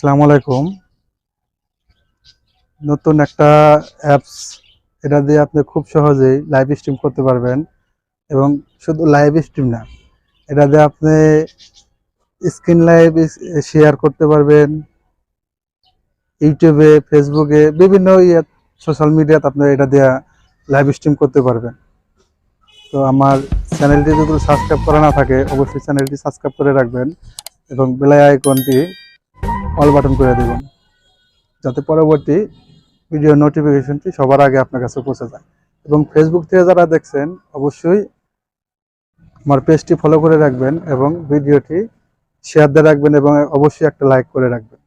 আসসালামু আলাইকুম। নতুন একটা অ্যাপস, এটা দিয়ে আপনি খুব সহজেই লাইভ স্ট্রিম করতে পারবেন। এবং শুধু লাইভ স্ট্রিম না, এটা দিয়ে আপনি স্ক্রিন লাইভ শেয়ার করতে পারবেন। ইউটিউবে, ফেসবুকে, বিভিন্ন সোশ্যাল মিডিয়াতে আপনি এটা দিয়ে লাইভ স্ট্রিম করতে পারবেন। তো আমার চ্যানেলটি যদি সাবস্ক্রাইব করা না থাকে, অবশ্যই চ্যানেলটি সাবস্ক্রাইব করে রাখবেন এবং বেল আইকনটি অল বাটন করে দেবেন, যাতে পরবর্তী ভিডিও নোটিফিকেশনটি সবার আগে আপনার কাছে পৌঁছে যায়। এবং ফেসবুক থেকে যারা দেখছেন, অবশ্যই আমার পেজটি ফলো করে রাখবেন এবং ভিডিওটি শেয়ার দিয়ে রাখবেন এবং অবশ্যই একটা লাইক করে রাখবেন,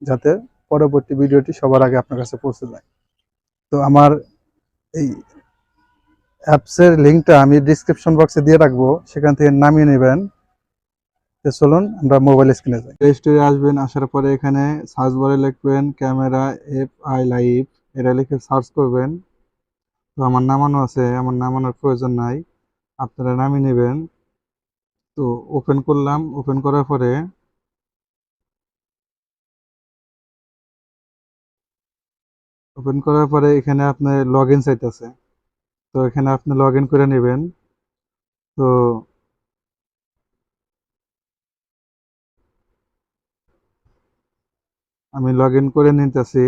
যাতে পরবর্তী ভিডিওটি সবার আগে আপনার কাছে পৌঁছে যায়। তো আমার এই অ্যাপসের লিঙ্কটা আমি ডিসক্রিপশন বক্সে দিয়ে রাখবো, সেখান থেকে নামিয়ে নেবেন। তো চলুন আমরা মোবাইল স্ক্রিনে যাই। প্লে স্টোরে আসবেন, আসার পরে এখানে সার্চ বারে লিখবেন ক্যামেরা FI লাইভ, এটা লিখে সার্চ করবেন। তো আমার নামানো আছে, আমার নামানোর প্রয়োজন নাই, আপনারা নামিয়ে নেবেন। তো ওপেন করলাম, ওপেন করার পরে এখানে আপনার লগ ইন চাইতেছে। তো এখানে আপনি লগ ইন করে নেবেন। তো আমি লগ ইন করে নিতেছি,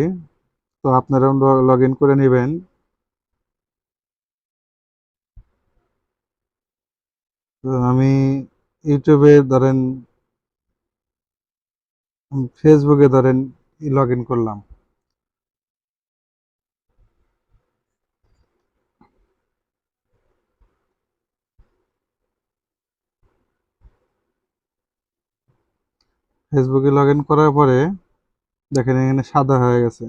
তো আপনারা লগ ইন করে নেবেন। তো আমি ইউটিউবে ধরেন, ফেসবুকে ধরেন লগ ইন করলাম। ফেসবুকে লগ ইন করার পরে দেখেন এখানে সাদা হয়ে গেছে।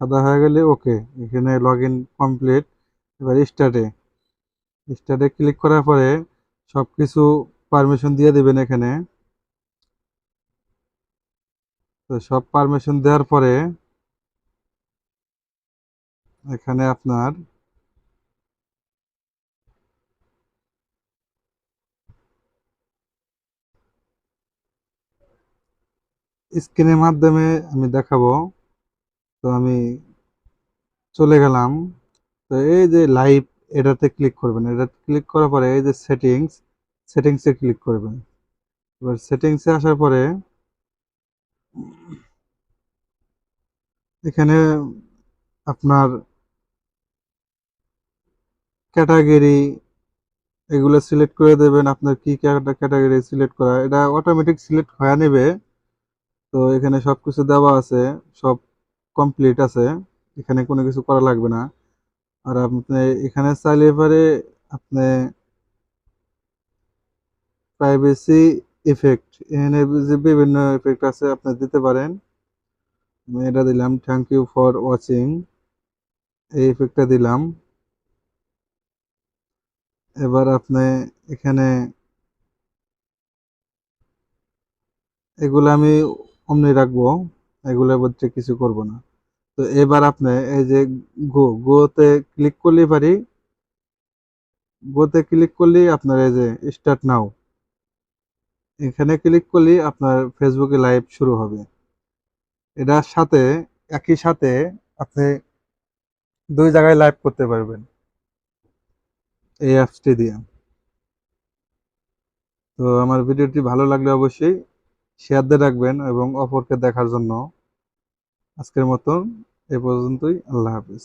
সাদা হয়ে গেলে ওকে, এখানে লগ ইন কমপ্লিট। এবার স্টার্টে ক্লিক করার পরে সব কিছু পারমিশন দিয়ে দেবেন এখানে। তো সব পারমিশন দেওয়ার পরে এখানে আপনার স্ক্রিনের মাধ্যমে আমি দেখাবো। তো আমি চলে গেলাম। তো এই যে লাইভ, এটাতে ক্লিক করবেন। এটা ক্লিক করার পরে এই যে সেটিংসে ক্লিক করবেন। এবার সেটিংসে আসার পরে এখানে আপনার ক্যাটাগরি এগুলো সিলেক্ট করে দেবেন। আপনার কি ক্যাটাগরি সিলেক্ট করা, এটা অটোমেটিক সিলেক্ট হয়ে নেবে। তো এখানে সব কিছু দেওয়া আছে, সব কমপ্লিট আছে, এখানে কোনো কিছু করা লাগবে না। আর আপনি এখানে চাইলে এবারে আপনি প্রাইভেসি ইফেক্ট, এখানে যে বিভিন্ন ইফেক্ট আছে আপনি দিতে পারেন। আমি এটা দিলাম, থ্যাংক ইউ ফর ওয়াচিং, এই ইফেক্টটা দিলাম। এবার আপনি এখানে এগুলো আমি অমনি রাখবো, এগুলোর মধ্যে কিছু করব না। তো এবার আপনি এই যে গোতে ক্লিক করলেই পারি, গোতে ক্লিক করলেই আপনার এই যে স্টার্ট নাও, এখানে ক্লিক করলেই আপনার ফেসবুকে লাইভ শুরু হবে। এটার সাথে একই সাথে আপনি দুই জায়গায় লাইভ করতে পারবেন এই অ্যাপসটি দিয়ে। তো আমার ভিডিওটি ভালো লাগলে অবশ্যই শেয়ার দিয়ে রাখবেন এবং অপরকে দেখার জন্য। আজকের মতন এ পর্যন্তই, আল্লাহ হাফিজ।